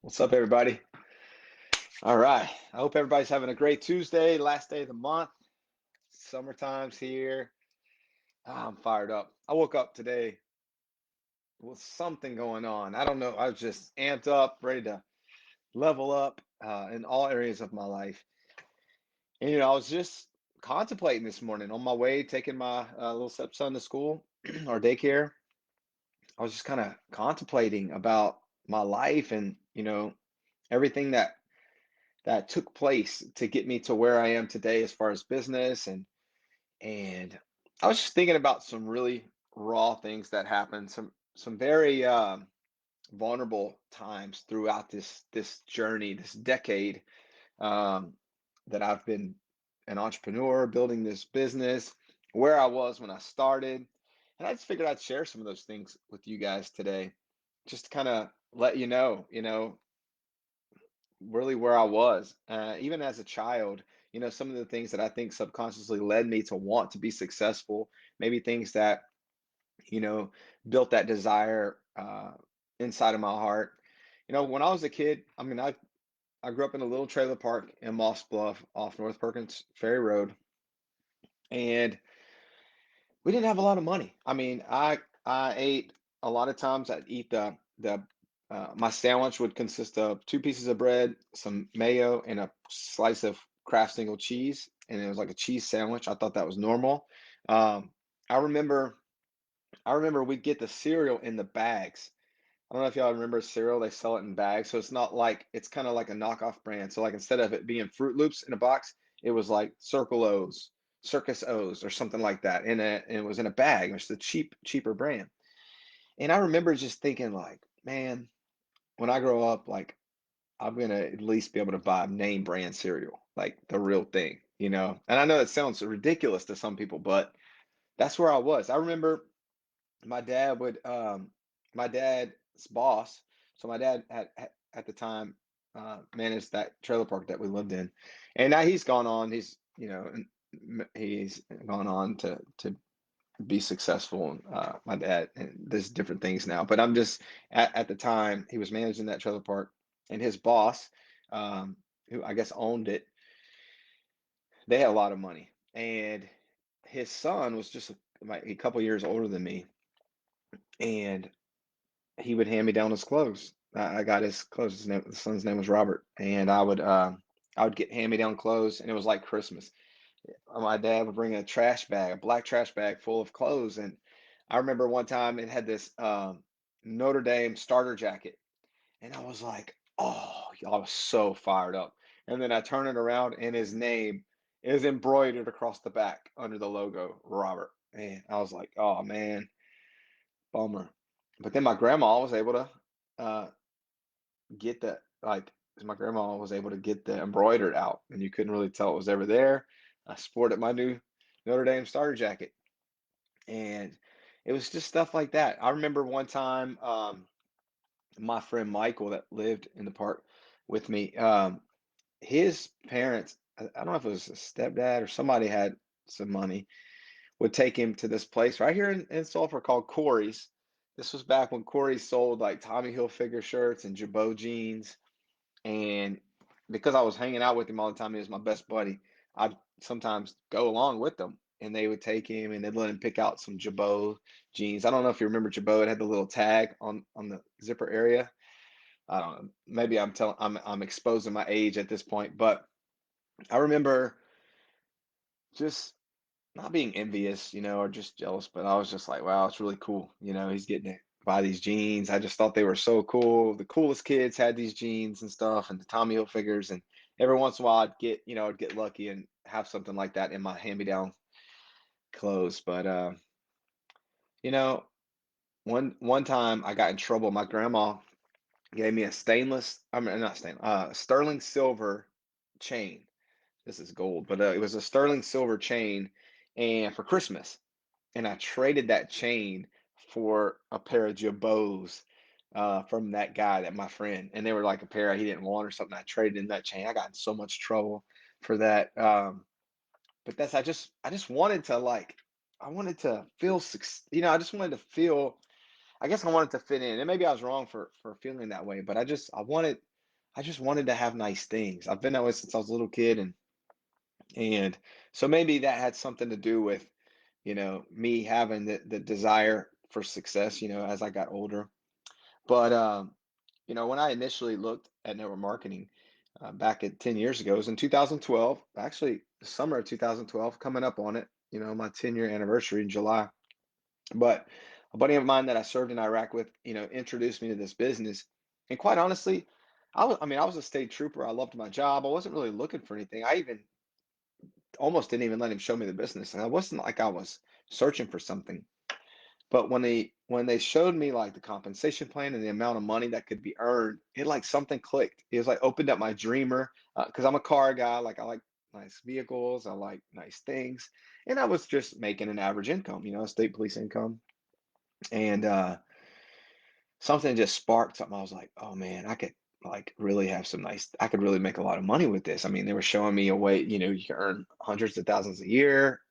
What's up, everybody? All right. I hope everybody's having a great Tuesday, last day of the month. Summertime's here. I'm fired up. I woke up today with something going on. I don't know. I was just amped up, ready to level up in all areas of my life. And, I was just contemplating this morning on my way, taking my little stepson to school or daycare. I was just kind of contemplating about my life and, everything that took place to get me to where I am today as far as business and I was just thinking about some really raw things that happened, some very vulnerable times throughout this journey, this decade um, that I've been an entrepreneur, building this business, where I was when I started, and I just figured I'd share some of those things with you guys today, just to kind of let you know, really where I was. Even as a child, some of the things that I think subconsciously led me to want to be successful, maybe things that, you know, built that desire inside of my heart. When I was a kid, I mean, I grew up in a little trailer park in Moss Bluff off North Perkins Ferry Road, and we didn't have a lot of money. I mean, I ate a lot of times. I'd eat the my sandwich would consist of two pieces of bread, some mayo, and a slice of Kraft single cheese, and it was like a cheese sandwich. I thought that was normal. Um, I remember I remember we'd get the cereal in the bags. I don't know if y'all remember cereal, they sell it in bags. So it's not like it's kind of like a knockoff brand. So like instead of it being Fruit Loops in a box, it was like Circle O's, Circus O's, or something like that. And it was in a bag. It was the cheaper brand. And I remember just thinking like, man, when I grow up, like I'm gonna at least be able to buy name brand cereal, like the real thing. And I know that sounds ridiculous to some people, but that's where I was. I remember my dad would my dad's boss, so my dad had at the time managed that trailer park that we lived in, and now he's gone on, he's gone on to be successful. My dad, and there's different things now, but I'm just at the time he was managing that trailer park, and his boss, who I guess owned it, they had a lot of money, and his son was just like a couple years older than me, and he would hand me down his clothes. I got his clothes. The son's name was Robert, and I would get hand me down clothes, and it was like Christmas. My dad would bring a trash bag, a black trash bag full of clothes, and I remember one time it had this Notre Dame starter jacket, and I was like, oh, I was so fired up. And then I turn it around, and his name is embroidered across the back under the logo, Robert. And I was like, oh man, bummer. But then my grandma was able to uh, get the like my grandma was able to get the embroidered out, and you couldn't really tell it was ever there. I sported my new Notre Dame starter jacket, and it was just stuff like that. I remember one time, my friend Michael that lived in the park with me, his parents, I don't know if it was a stepdad or somebody had some money, would take him to this place right here in Sulphur called Corey's. This was back when Corey sold like Tommy Hilfiger shirts and Jabot jeans. And because I was hanging out with him all the time, he was my best buddy. I'd sometimes go along with them, and they would take him and they'd let him pick out some Jabot jeans. I don't know if you remember Jabot. It had the little tag on the zipper area. I don't know. Maybe I'm exposing my age at this point, but I remember just not being envious, or just jealous, but I was just like, wow, it's really cool. He's getting to buy these jeans. I just thought they were so cool. The coolest kids had these jeans and stuff, and the Tommy Hilfigers. And every once in a while, I'd get lucky and have something like that in my hand-me-down clothes. But you know, one time I got in trouble. My grandma gave me a I mean, not stainless, sterling silver chain. This is gold, but it was a sterling silver chain, and for Christmas. And I traded that chain for a pair of Jabots from that guy, that my friend, and they were like a pair he didn't want or something. I traded in that chain. I got in so much trouble for that. But I just wanted to like, I wanted to feel, I just wanted to feel. I guess I wanted to fit in, and maybe I was wrong for feeling that way, but I wanted. I just wanted to have nice things. I've been that way since I was a little kid, and so maybe that had something to do with, me having the desire for success, as I got older. But when I initially looked at network marketing back at 10 years ago, it was in 2012, actually the summer of 2012, coming up on it, my 10-year anniversary in July. But a buddy of mine that I served in Iraq with, introduced me to this business. And quite honestly, I was a state trooper. I loved my job. I wasn't really looking for anything. I even almost didn't even let him show me the business. And I wasn't like I was searching for something. But when they showed me like the compensation plan and the amount of money that could be earned, it like something clicked. It was like opened up my dreamer because I'm a car guy. Like I like nice vehicles, I like nice things, and I was just making an average income, state police income, and something just sparked something. I was like, oh man, I could like really have some nice. I could really make a lot of money with this. I mean, they were showing me a way, you can earn hundreds of thousands a year.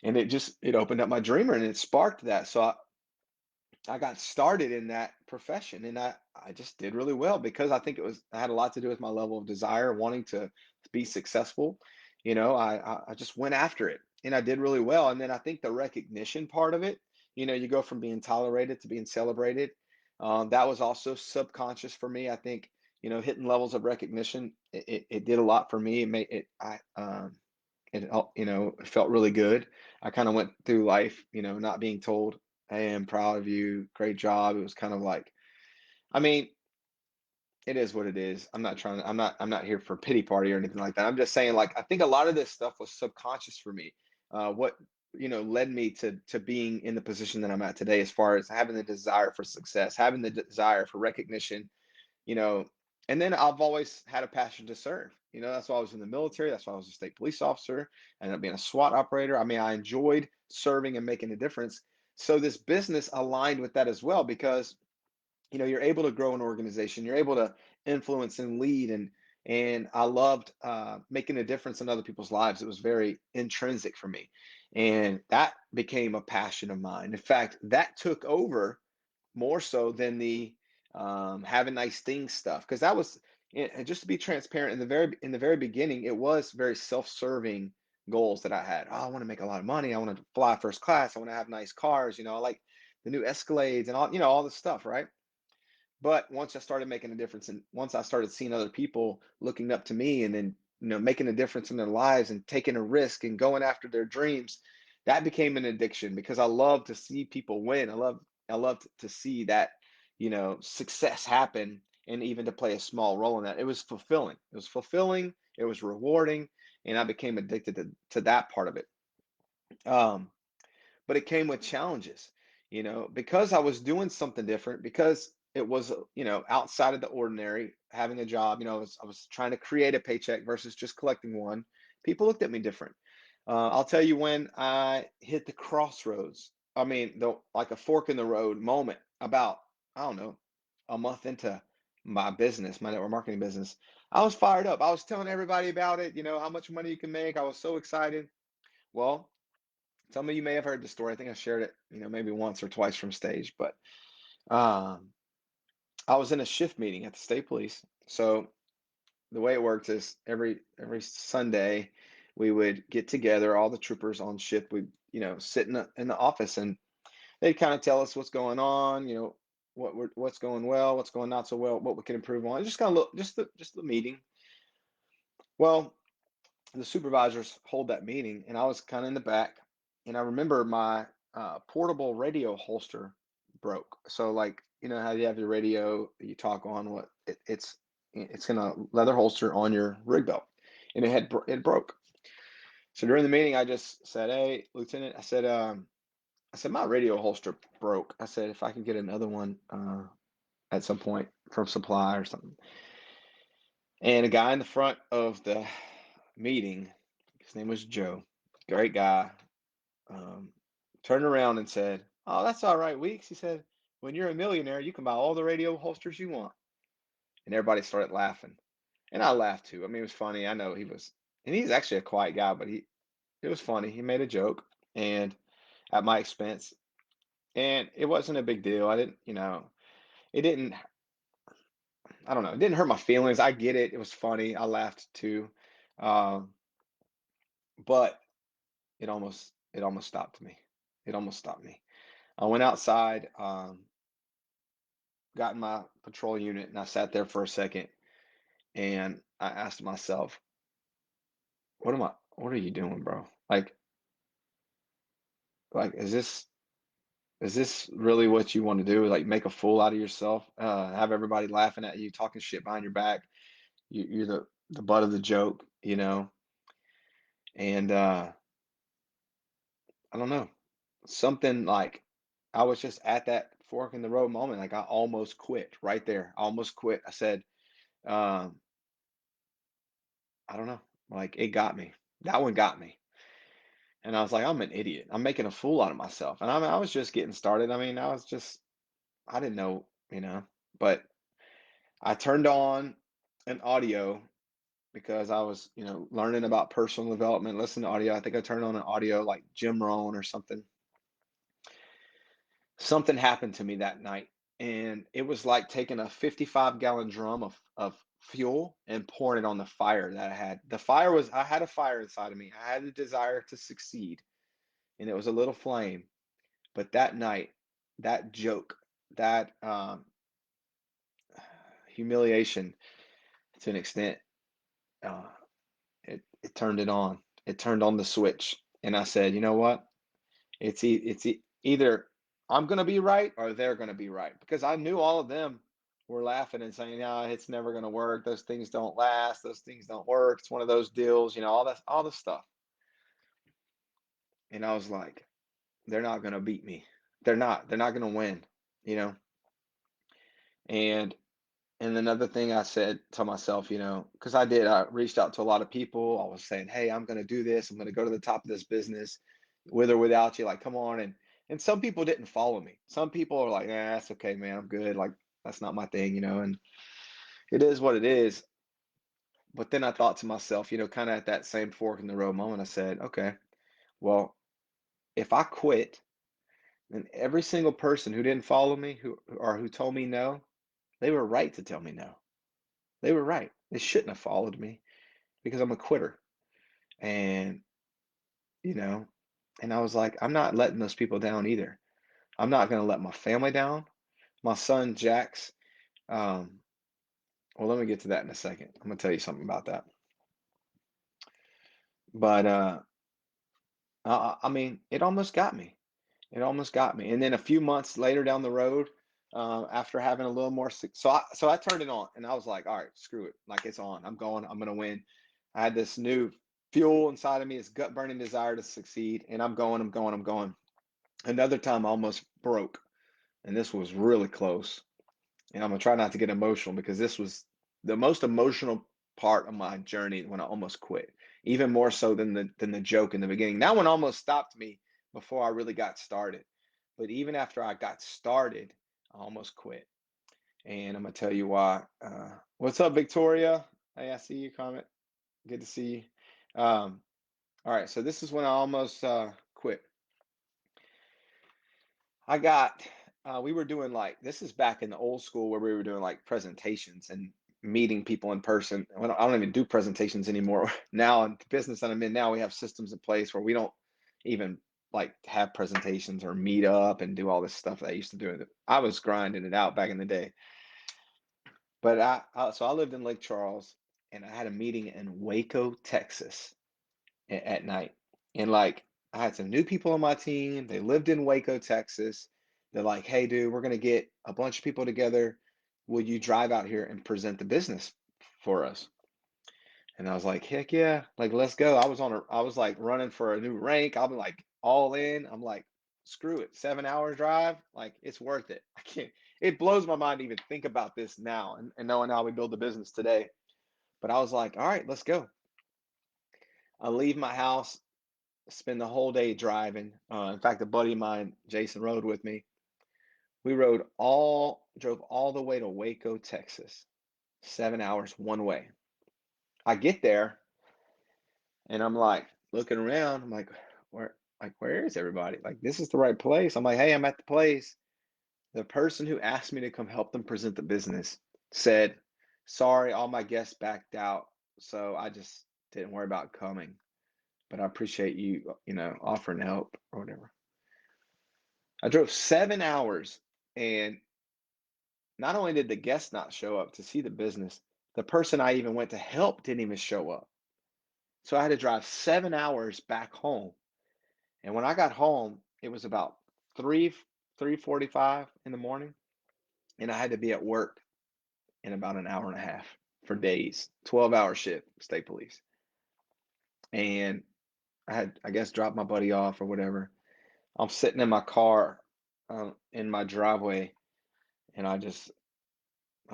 And it opened up my dreamer and it sparked that. So I got started in that profession and I just did really well because I think I had a lot to do with my level of desire, wanting to be successful. I just went after it and I did really well. And then I think the recognition part of it, you go from being tolerated to being celebrated. That was also subconscious for me. I think, hitting levels of recognition, it did a lot for me. It made it, it felt really good. I kind of went through life, not being told, "Hey, I'm proud of you, great job." It was kind of like, I mean, it is what it is. I'm not here for a pity party or anything like that. I'm just saying, like, I think a lot of this stuff was subconscious for me. What led me to being in the position that I'm at today, as far as having the desire for success, having the desire for recognition, you know, and then I've always had a passion to serve. That's why I was in the military. That's why I was a state police officer. I ended up being a SWAT operator. I mean, I enjoyed serving and making a difference. So this business aligned with that as well because you're able to grow an organization, you're able to influence and lead, and I loved making a difference in other people's lives. It was very intrinsic for me, and that became a passion of mine. In fact, that took over more so than the having nice things stuff, because that was, and just to be transparent, in the very beginning it was very self-serving goals that I had. Oh, I want to make a lot of money, I want to fly first class, I want to have nice cars, I like the new Escalades and all this stuff, right? But once I started making a difference, and once I started seeing other people looking up to me, and then making a difference in their lives and taking a risk and going after their dreams, that became an addiction because I love to see people win. I love to see that success happen, and even to play a small role in that. It was fulfilling. It was fulfilling. It was rewarding, and I became addicted to that part of it. Um, but it came with challenges, because I was doing something different, because it was, outside of the ordinary, having a job, I was trying to create a paycheck versus just collecting one. People looked at me different. I'll tell you when I hit the crossroads. I mean, like a fork in the road moment about, I don't know, a month into my business, my network marketing business. I was fired up. I was telling everybody about it, how much money you can make. I was so excited. Well, some of you may have heard the story. I think I shared it, maybe once or twice from stage, but um, I was in a shift meeting at the state police. So the way it worked is every Sunday we would get together, all the troopers on shift. We'd sit in the office, and they'd kind of tell us what's going on, what's going well, what's going not so well, what we can improve on. Just kind of look, just the meeting. Well, the supervisors hold that meeting, and I was kind of in the back, and I remember my portable radio holster broke. So like, how you have your radio that you talk on, it's gonna leather holster on your rig belt, and it broke. So during the meeting, I just said, "Hey, Lieutenant," I said my radio holster broke. I said if I can get another one at some point from supply or something. And a guy in the front of the meeting, his name was Joe, great guy, um, turned around and said, "Oh, that's all right, Weeks." He said, "When you're a millionaire, you can buy all the radio holsters you want." And everybody started laughing. And I laughed too. I mean, it was funny. I know and he's actually a quiet guy, but it was funny. He made a joke and at my expense. And it wasn't a big deal. I didn't, it didn't I don't know. It didn't hurt my feelings. I get it. It was funny. I laughed too. Um, but it almost stopped me. It almost stopped me. I went outside, got in my patrol unit, and I sat there for a second, and I asked myself, what are you doing, bro? Like, is this really what you want to do? Like, make a fool out of yourself, have everybody laughing at you, talking shit behind your back. You're the butt of the joke, you know? And I don't know. Something like I was just at that fork in the road moment. Like I almost quit right there. I almost quit. I said, um, I don't know. Like it got me. That one got me. And I was like, I'm an idiot. I'm making a fool out of myself. And I was just getting started. I mean, I didn't know, but I turned on an audio because I was, learning about personal development, listening to audio. I think I turned on an audio like Jim Rohn or something. Something happened to me that night, and it was like taking a 55-gallon drum of fuel and pouring it on the fire that I had. I had a fire inside of me. I had the desire to succeed, and it was a little flame. But that night, that joke, that humiliation to an extent, uh, it turned it on. It turned on the switch, and I said, you know what? Either I'm gonna be right or they're gonna be right because I knew all of them were laughing and saying, "Yeah, it's never gonna work. Those things don't last. Those things don't work. It's one of those deals, all this stuff." And I was like, "They're not gonna beat me. They're not. They're not gonna win." You know. And another thing I said to myself, because I reached out to a lot of people. I was saying, "Hey, I'm gonna do this. I'm gonna go to the top of this business, with or without you. Like, come on." And some people didn't follow me. Some people are like, that's okay, man. I'm good. Like, that's not my thing. And it is what it is. But then I thought to myself, kind of at that same fork in the road moment, I said, okay, well, if I quit, then every single person who didn't follow me, who told me no, they were right to tell me no. They were right. They shouldn't have followed me because I'm a quitter. And, you know, and I was like, I'm not letting those people down either. I'm not going to let my family down. My son, Jax, um, well, let me get to that in a second. I'm going to tell you something about that. But, I mean, it almost got me. It almost got me. And then a few months later down the road, after having a little more, so I turned it on and I was like, all right, screw it. Like it's on. I'm going. I'm going to win. I had this new fuel inside of me, this gut burning desire to succeed, and I'm going. I'm going. I'm going. Another time I almost broke, and this was really close. And I'm gonna try not to get emotional because this was the most emotional part of my journey when I almost quit, even more so than the joke in the beginning. That one almost stopped me before I really got started. But even after I got started, I almost quit. And I'm gonna tell you why. What's up, Victoria? Hey, I see you comment. Good to see you. All right, so this is when I almost quit. I got, we were doing like, this is back in the old school where we were doing like presentations and meeting people in person. I don't even do presentations anymore. Now, in the business that I'm in now, we have systems in place where we don't even like have presentations or meet up and do all this stuff that I used to do. I was grinding it out back in the day. But so I lived in Lake Charles and I had a meeting in Waco, Texas at night. And like I had some new people on my team. They lived in Waco, Texas. They're like, "Hey, dude, we're gonna get a bunch of people together. Will you drive out here and present the business for us?" And I was like, "Heck yeah! Like, let's go." I was like running for a new rank. I'm like all in. I'm like, screw it, 7 hour drive. Like, it's worth it. I can't. It blows my mind to even think about this now and knowing how we build the business today. But I was like, all right, let's go. I leave my house, spend the whole day driving. In fact, a buddy of mine, Jason, rode with me. We drove all the way to Waco, Texas, 7 hours one way. I get there and I'm like looking around. I'm where is everybody? Like, this is the right place. I'm like, hey, I'm at the place. The person who asked me to come help them present the business said, Sorry, all my guests backed out, so I just didn't worry about coming. But I appreciate you, offering help or whatever. I drove 7 hours, and not only did the guests not show up to see the business, the person I even went to help didn't even show up. So I had to drive 7 hours back home. And when I got home, it was about 3, 3:45 in the morning, and I had to be at work in about an hour and a half for days, 12-hour shift, state police. And I had, I guess, dropped my buddy off or whatever. I'm sitting in my car, in my driveway, and I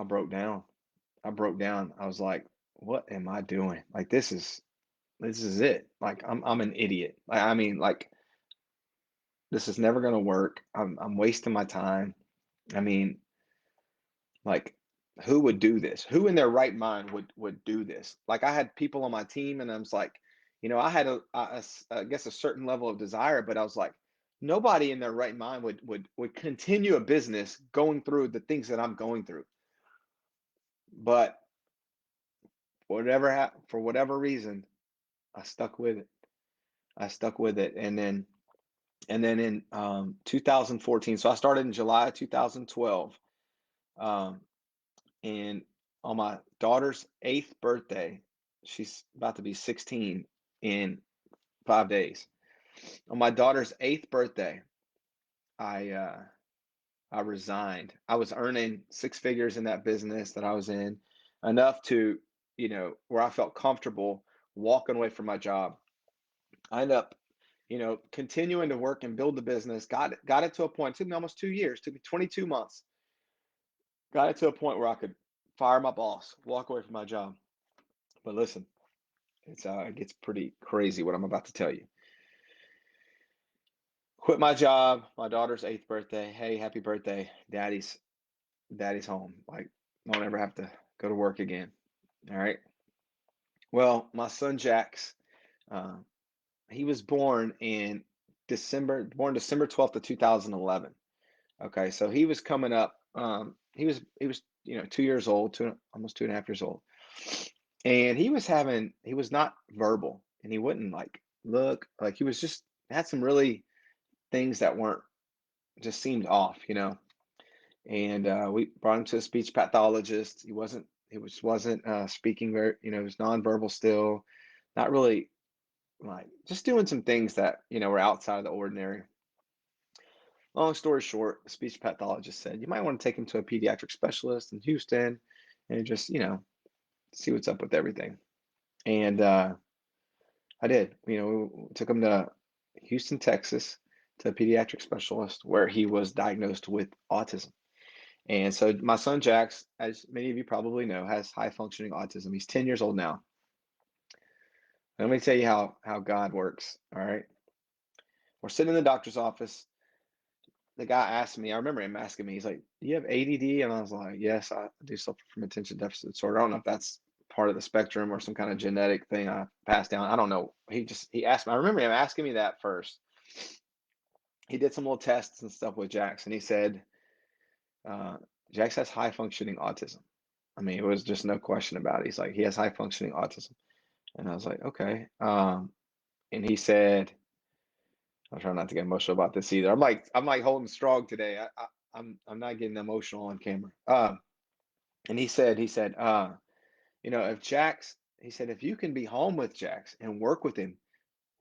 broke down. I broke down. I was like, "What am I doing? Like this is it. Like I'm an idiot. I mean, like this is never gonna work. I'm wasting my time. I mean, like who would do this? Who in their right mind would do this? Like I had people on my team, and I was like, I had I guess a certain level of desire, but I was like, nobody in their right mind would continue a business going through the things that I'm going through. But for whatever reason, I stuck with it. I stuck with it, and then in 2014, so I started in July 2012, um, and on my daughter's eighth birthday, she's about to be 16 in 5 days. On my daughter's eighth birthday, I uh, I resigned. I was earning six figures in that business that I was in, enough to, where I felt comfortable walking away from my job. I ended up, continuing to work and build the business. Got it to a point. It took me almost 2 years. Took me 22 months. Got it to a point where I could fire my boss, walk away from my job. But listen, it gets pretty crazy what I'm about to tell you. Quit my job, my daughter's eighth birthday. Hey, happy birthday, daddy's home. Like, don't ever have to go to work again. All right. Well, my son Jax, uh, he was born December 12th of 2011. Okay, so he was coming up. He was 2 years old, almost 2.5 years old, and he was not verbal, and he wouldn't like look like he was just had some really things that weren't just seemed off. And we brought him to a speech pathologist. He wasn't speaking very, he was nonverbal still, not really like just doing some things that were outside of the ordinary. Long story short, the speech pathologist said you might want to take him to a pediatric specialist in Houston and just see what's up with everything. And I did. We took him to Houston, Texas, to a pediatric specialist where he was diagnosed with autism. And so my son Jax, as many of you probably know, has high functioning autism. He's 10 years old now. Let me tell you how God works. All right. We're sitting in the doctor's office. The guy asked me, I remember him asking me, he's like, "Do you have ADD?" And I was like, "Yes, I do suffer from attention deficit disorder." I don't know if that's part of the spectrum or some kind of genetic thing I passed down. I don't know. He asked me, I remember him asking me that first. He did some little tests and stuff with Jax, and he said, uh, Jax has high functioning autism. I mean, it was just no question about it. He's like, he has high functioning autism. And I was like, okay. And he said, I'm trying not to get emotional about this either. I'm like holding strong today. I'm not getting emotional on camera. And he said, if Jax, he said, if you can be home with Jax and work with him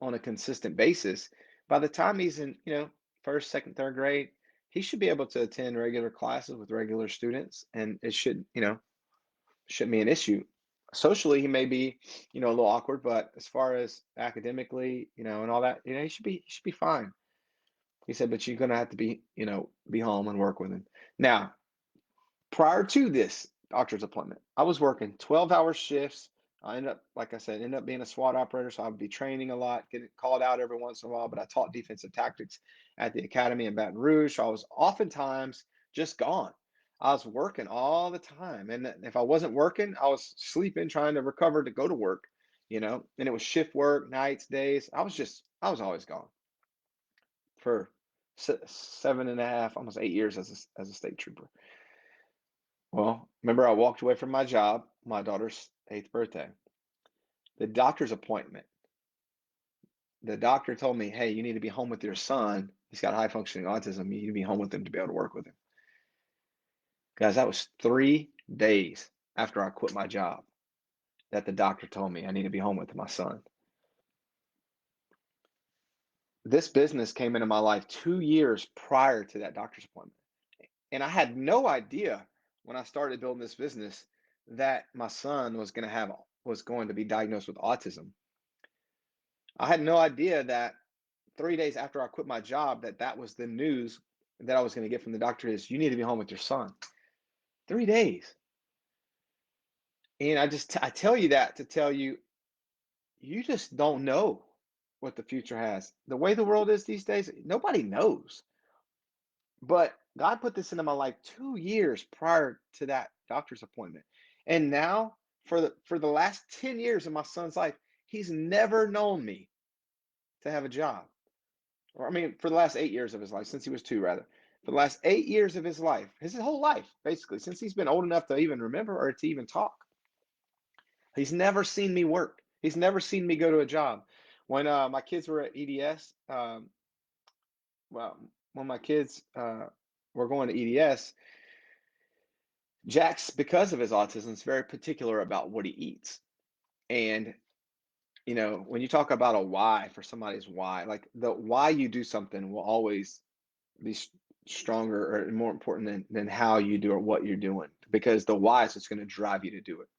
on a consistent basis, by the time he's in, first, second, third grade, he should be able to attend regular classes with regular students, and it shouldn't be an issue. Socially, he may be, a little awkward, but as far as academically, and all that, he should be fine. He said, but you're gonna have to be home and work with him. Now, prior to this doctor's appointment, I was working 12-hour shifts. I ended up, like I said, being a SWAT operator, so I would be training a lot, getting called out every once in a while. But I taught defensive tactics at the academy in Baton Rouge, so I was oftentimes just gone. I was working all the time, and if I wasn't working, I was sleeping, trying to recover to go to work. And it was shift work, nights, days. I was always gone for 7.5, almost 8 years as a state trooper. Well, remember, I walked away from my job my daughter's eighth birthday. The doctor's appointment. The doctor told me, hey, you need to be home with your son. He's got high functioning autism. You need to be home with him to be able to work with him. Guys, that was 3 days after I quit my job that the doctor told me I need to be home with my son. This business came into my life 2 years prior to that doctor's appointment. And I had no idea when I started building this business that my son was going to be diagnosed with autism. I had no idea that 3 days after I quit my job, that was the news that I was going to get from the doctor is you need to be home with your son. 3 days. And I tell you that to tell you, you just don't know what the future has. The way the world is these days, nobody knows. But God put this into my life 2 years prior to that doctor's appointment. And now for the last 10 years of my son's life, he's never known me to have a job. Or I mean, for the last 8 years of his life, since he was two, rather. For the last 8 years of his life, his whole life, basically, since he's been old enough to even remember or to even talk, he's never seen me work. He's never seen me go to a job. When my kids were at EDS, well, when my kids were going to EDS, Jack's, because of his autism, is very particular about what he eats. And, when you talk about a why for somebody's why, like the why you do something will always be stronger or more important than how you do or what you're doing because the why is what's going to drive you to do it.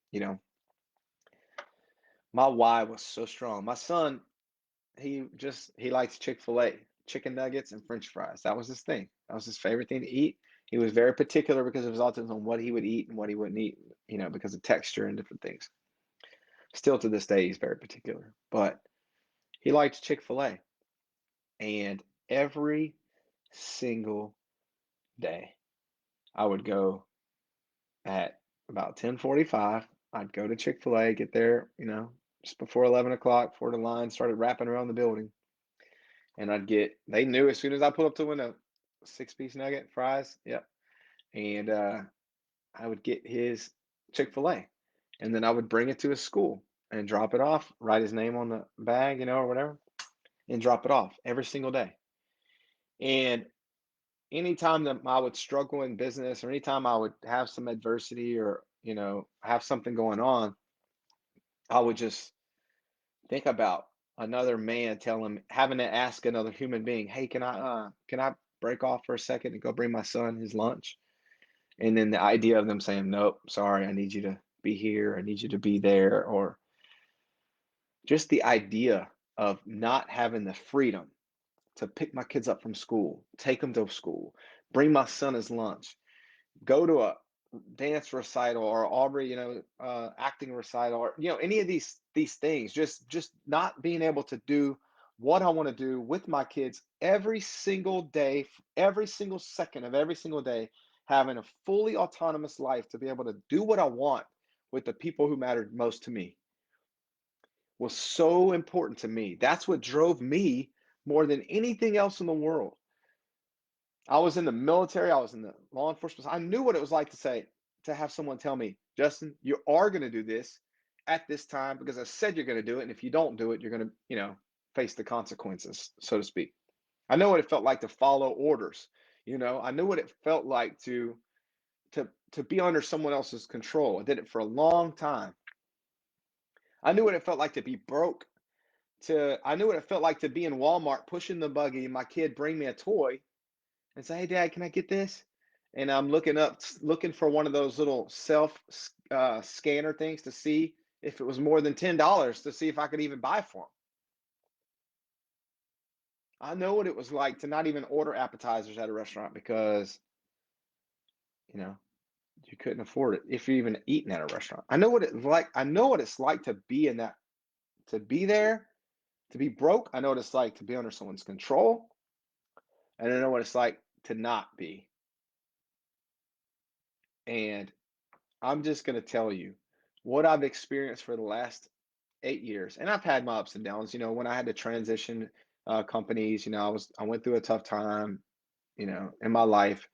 My why was so strong. My son, he likes Chick-fil-A, chicken nuggets and French fries. That was his thing. That was his favorite thing to eat. He was very particular because of his autism on what he would eat and what he wouldn't eat, because of texture and different things. Still to this day, he's very particular. But he liked Chick-fil-A. And every single day, I would go at about 10:45. I'd go to Chick-fil-A, get there, just before 11 o'clock, before the line started wrapping around the building. And they knew as soon as I pulled up to the window, six-piece nugget, fries, yep. And I would get his Chick-fil-A. And then I would bring it to his school and drop it off, write his name on the bag, or whatever, and drop it off every single day. And anytime that I would struggle in business or anytime I would have some adversity or, have something going on, I would just think about another man having to ask another human being, hey, can I break off for a second and go bring my son his lunch? And then the idea of them saying, nope, sorry, I need you to be here, I need you to be there, or just the idea of not having the freedom to pick my kids up from school, take them to school, bring my son his lunch, go to a dance recital or Aubrey, acting recital or any of these things. Just not being able to do what I want to do with my kids every single day, every single second of every single day, having a fully autonomous life to be able to do what I want with the people who mattered most to me was so important to me. That's what drove me more than anything else in the world. I was in the military, I was in the law enforcement. I knew what it was like to have someone tell me, Justin, you are going to do this at this time because I said you're going to do it. And if you don't do it, you're going to, face the consequences, so to speak. I know what it felt like to follow orders. I knew what it felt like to be under someone else's control. I did it for a long time. I knew what it felt like to be broke. I knew what it felt like to be in Walmart pushing the buggy and my kid bring me a toy and say, "Hey, Dad, can I get this?" And I'm looking for one of those little self scanner things to see if it was more than $10 to see if I could even buy for them. I know what it was like to not even order appetizers at a restaurant because you know you couldn't afford it if you're even eating at a restaurant. I know what it's like. I know what it's like to be in that, to be there, to be broke. I know what it's like to be under someone's control, and I know what it's like to not be. And I'm just going to tell you what I've experienced for the last 8 years, and I've had my ups and downs. When I had to transition companies, I went through a tough time, in my life,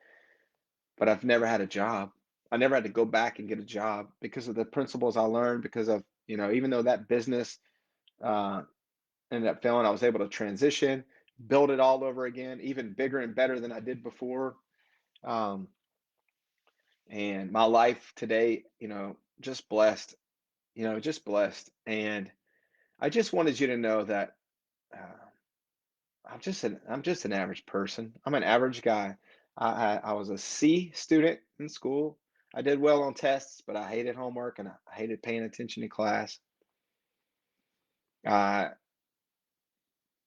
but I've never had a job. I never had to go back and get a job because of the principles I learned, because of, even though that business uh, ended up failing, I was able to transition, build it all over again, even bigger and better than I did before. Um, and my life today, just blessed, just blessed. And I just wanted you to know that uh, I'm just an average person. I'm an average guy. I was a C student in school. I did well on tests, but I hated homework and I hated paying attention in class. Uh,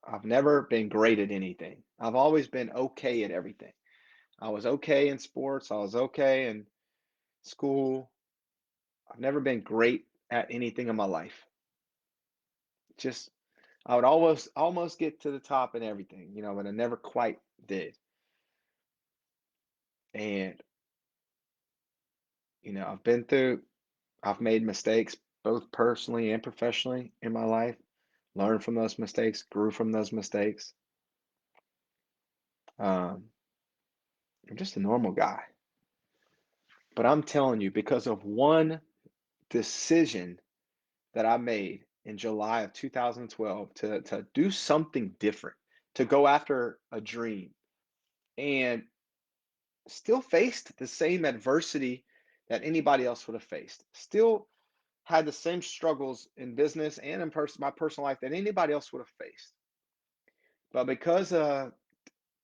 I've never been great at anything. I've always been okay at everything. I was okay in sports. I was okay in school. I've never been great at anything in my life. Just I would almost get to the top in everything, but I never quite did. And I've been through I've made mistakes both personally and professionally in my life, learned from those mistakes, grew from those mistakes. Um, I'm just a normal guy. But I'm telling you, because of one decision that I made in July of 2012 to do something different, to go after a dream, and still faced the same adversity that anybody else would have faced. Still had the same struggles in business and in my personal life that anybody else would have faced. But because the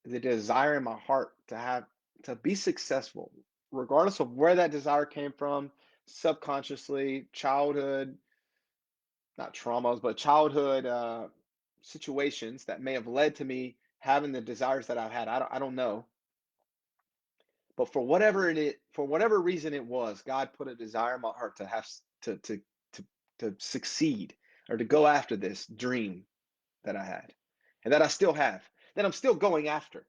desire in my heart to be successful, regardless of where that desire came from, subconsciously, childhood, not traumas, but childhood situations that may have led to me having the desires that I've had. I don't know. But for whatever reason it was, God put a desire in my heart to have to to succeed or to go after this dream that I had and that I still have, that I'm still going after.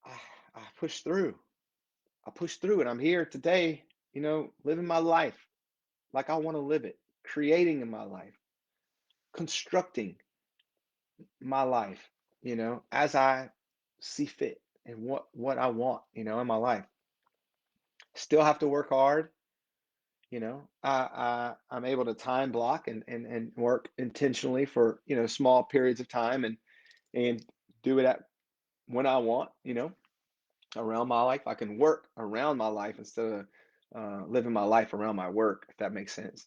I, I pushed through. I pushed through and I'm here today, living my life like I want to live it, creating in my life, constructing my life, as I see fit and what I want, in my life. Still have to work hard, I'm able to time block and work intentionally for, small periods of time and do it at when I want, around my life. I can work around my life instead of living my life around my work, if that makes sense.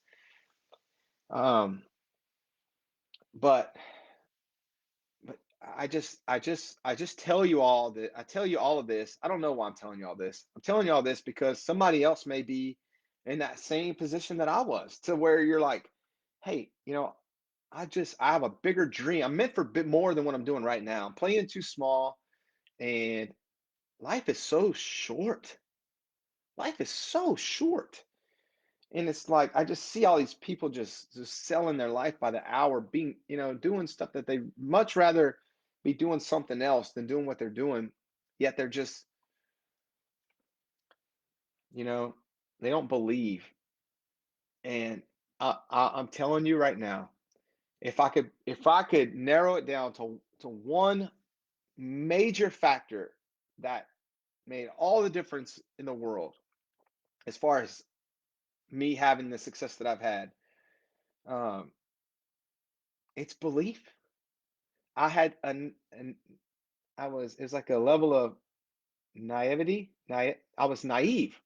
Um, but but I just tell you all that I tell you all of this. I don't know why I'm telling you all this. I'm telling you all this because somebody else may be in that same position that I was, to where you're like, hey, I have a bigger dream. I'm meant for a bit more than what I'm doing right now. I'm playing too small, and life is so short. Life is so short. And it's like I just see all these people just selling their life by the hour, being, doing stuff that they much rather be doing something else than doing what they're doing. Yet they're just, you know, they don't believe. And I'm telling you right now, if I could narrow it down to one major factor that made all the difference in the world as far as me having the success that I've had, um, it's belief. I had an it was like a level of naivety. I was naive.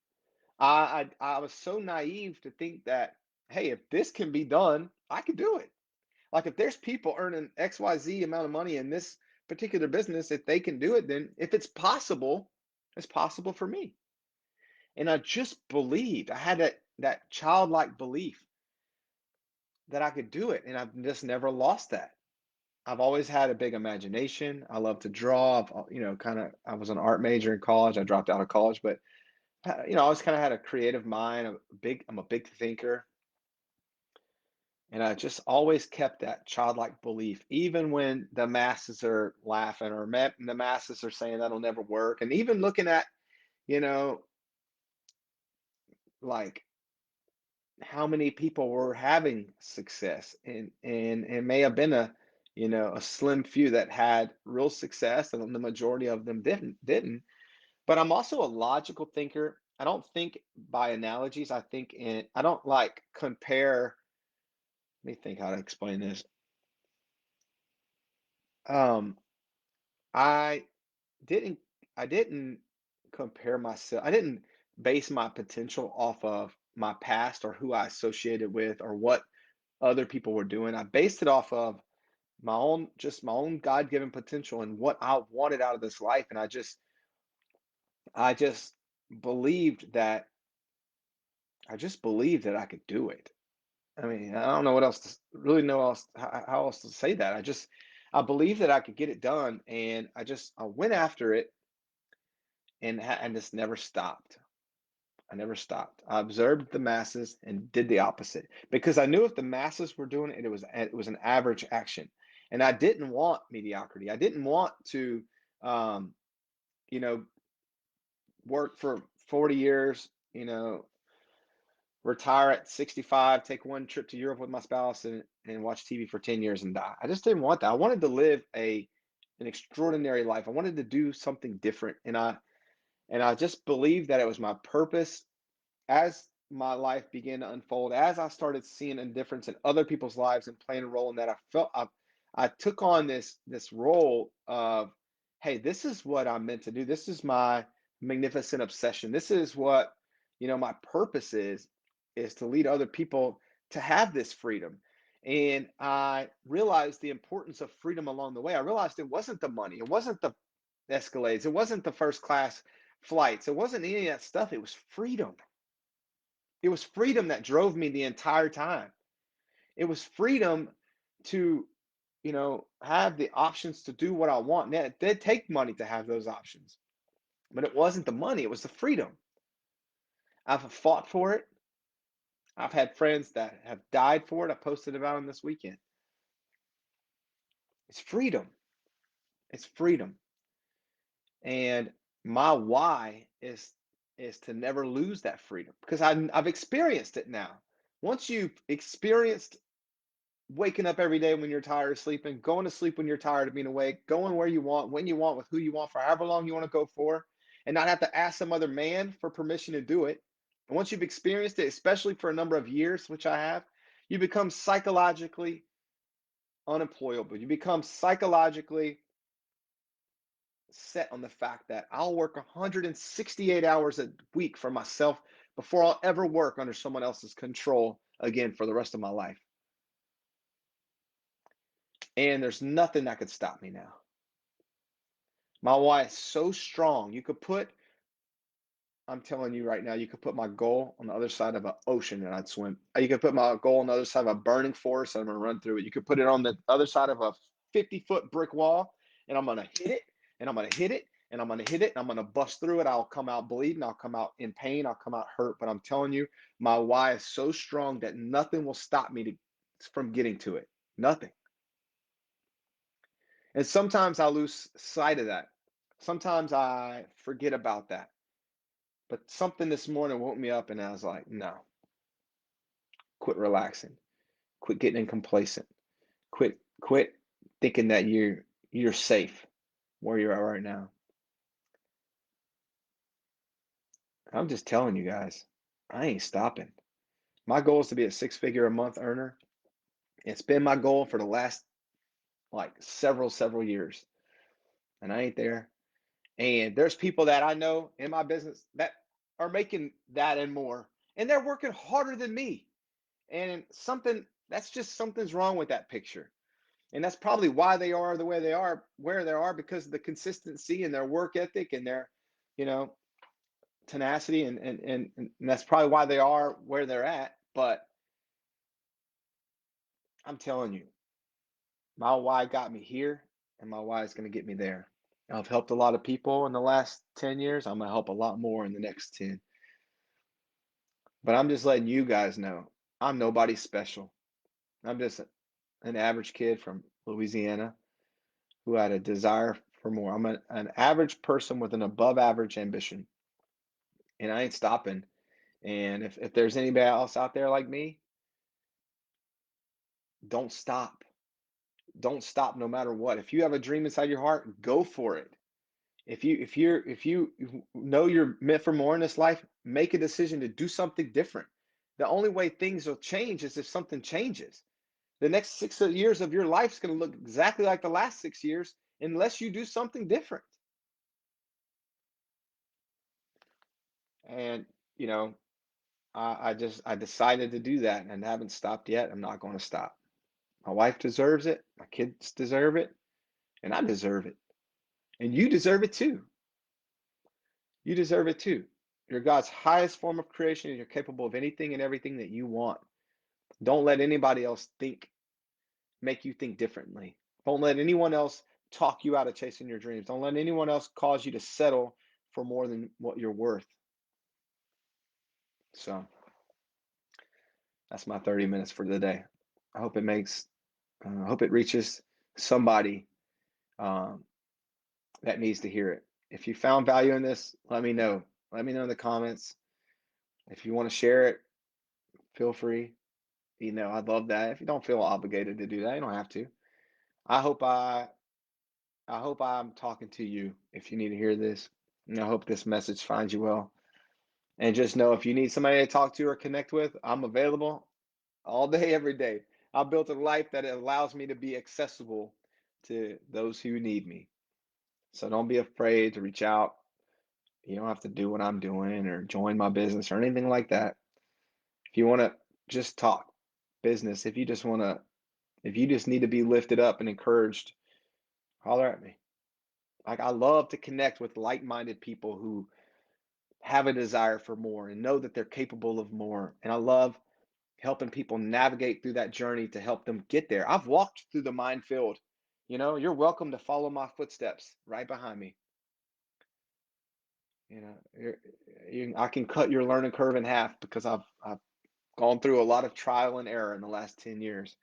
I was so naive to think that, hey, if this can be done, I can do it. Like if there's people earning XYZ amount of money in this particular business, if they can do it, then if it's possible for me. And I just believed. I had that childlike belief that I could do it, and I've just never lost that. I've always had a big imagination. I love to draw. Kind of, I was an art major in college. I dropped out of college, but I always kind of had a creative mind. I'm a big thinker, and I just always kept that childlike belief, even when the masses are laughing or the masses are saying that'll never work, and even looking at, you know, like how many people were having success, and it may have been a slim few that had real success, and the majority of them didn't. But I'm also a logical thinker. I don't think by analogies. I don't like compare. Let me think how to explain this. Um, I didn't, I didn't compare myself. I didn't base my potential off of my past or who I associated with or what other people were doing. I based it off of just my own God-given potential and what I wanted out of this life. And I just believed that I just believed that I could do it. I mean, I don't know what else to really know else how else to say that. I believed that I could get it done, and I went after it, and just never stopped. I never stopped. I observed the masses and did the opposite because I knew if the masses were doing it, it was an average action, and I didn't want mediocrity. I didn't want to, um, you know, work for 40 years. Retire at 65, take one trip to Europe with my spouse, and watch TV for 10 years and die. I just didn't want that. I wanted to live an extraordinary life. I wanted to do something different, and I just believed that it was my purpose as my life began to unfold, as I started seeing a difference in other people's lives and playing a role in that. I took on this role of, hey, this is what I'm meant to do. This is my magnificent obsession. This is what, my purpose is to lead other people to have this freedom. And I realized the importance of freedom along the way. I realized it wasn't the money, it wasn't the Escalades, it wasn't the first class flights, it wasn't any of that stuff. It was freedom. It was freedom that drove me the entire time. It was freedom to, have the options to do what I want. Now, it did take money to have those options, but it wasn't the money, it was the freedom. I've fought for it. I've had friends that have died for it. I posted about them this weekend. It's freedom. It's freedom. And my why is to never lose that freedom because I've experienced it now. Once you've experienced waking up every day when you're tired of sleeping, going to sleep when you're tired of being awake, going where you want, when you want, with who you want, for however long you want to go for, and not have to ask some other man for permission to do it. And once you've experienced it, especially for a number of years, which I have, you become psychologically unemployable. You become psychologically set on the fact that I'll work 168 hours a week for myself before I'll ever work under someone else's control again for the rest of my life. And there's nothing that could stop me now. My why is so strong. I'm telling you right now, you could put my goal on the other side of an ocean and I'd swim. You could put my goal on the other side of a burning forest and I'm going to run through it. You could put it on the other side of a 50-foot brick wall and I'm going to hit it and I'm going to hit it and I'm going to hit it and I'm going to bust through it. I'll come out bleeding. I'll come out in pain. I'll come out hurt. But I'm telling you, my why is so strong that nothing will stop me from getting to it. Nothing. And sometimes I lose sight of that. Sometimes I forget about that. But something this morning woke me up and I was like, no, quit relaxing. Quit getting complacent. Quit thinking that you're safe where you're at right now. I'm just telling you guys, I ain't stopping. My goal is to be a six-figure a month earner. It's been my goal for the last like several years. And I ain't there. And there's people that I know in my business that are making that and more. And they're working harder than me. And something's wrong with that picture. And that's probably why they are the way they are, where they are, because of the consistency and their work ethic and their, you know, tenacity. And that's probably why they are where they're at. But I'm telling you, my why got me here and my why is going to get me there. I've helped a lot of people in the last 10 years. I'm going to help a lot more in the next 10. But I'm just letting you guys know I'm nobody special. I'm just an average kid from Louisiana who had a desire for more. I'm an average person with an above average ambition, and I ain't stopping. And if there's anybody else out there like me, don't stop. Don't stop no matter what. If you have a dream inside your heart, go for it. If you know you're meant for more in this life, make a decision to do something different. The only way things will change is if something changes. The next 6 years of your life is going to look exactly like the last 6 years unless you do something different. And you know, I decided to do that and haven't stopped yet. I'm not going to stop. My wife deserves it. My kids deserve it, and I deserve it. And you deserve it too. You deserve it too. You're God's highest form of creation, and you're capable of anything and everything that you want. Don't let anybody else make you think differently. Don't let anyone else talk you out of chasing your dreams. Don't let anyone else cause you to settle for more than what you're worth. So that's my 30 minutes for the day. I hope it makes, I hope it reaches somebody um, that needs to hear it. If you found value in this, let me know. Let me know in the comments. If you want to share it, feel free. I'd love that. If you don't feel obligated to do that, you don't have to. I hope I I hope I'm talking to you if you need to hear this. And I hope this message finds you well. And just know if you need somebody to talk to or connect with, I'm available all day, every day. I built a life that allows me to be accessible to those who need me. So don't be afraid to reach out. You don't have to do what I'm doing or join my business or anything like that. If you want to just talk business, if you just need to be lifted up and encouraged, holler at me. Like I love to connect with like-minded people who have a desire for more and know that they're capable of more. And I love helping people navigate through that journey to help them get there. I've walked through the minefield. You're welcome to follow my footsteps right behind me. You know, I can cut your learning curve in half because I've gone through a lot of trial and error in the last 10 years.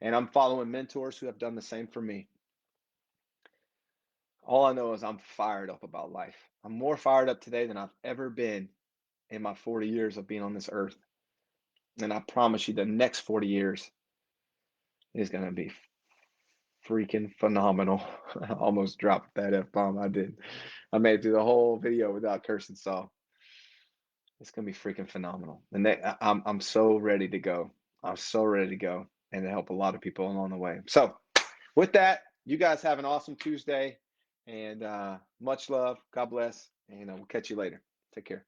And I'm following mentors who have done the same for me. All I know is I'm fired up about life. I'm more fired up today than I've ever been in my 40 years of being on this earth. And I promise you, the next 40 years is going to be freaking phenomenal. I almost dropped that F bomb. I did. I made it through the whole video without cursing. So it's going to be freaking phenomenal. And I'm so ready to go. I'm so ready to go and to help a lot of people along the way. So with that, you guys have an awesome Tuesday and much love. God bless. And we'll catch you later. Take care.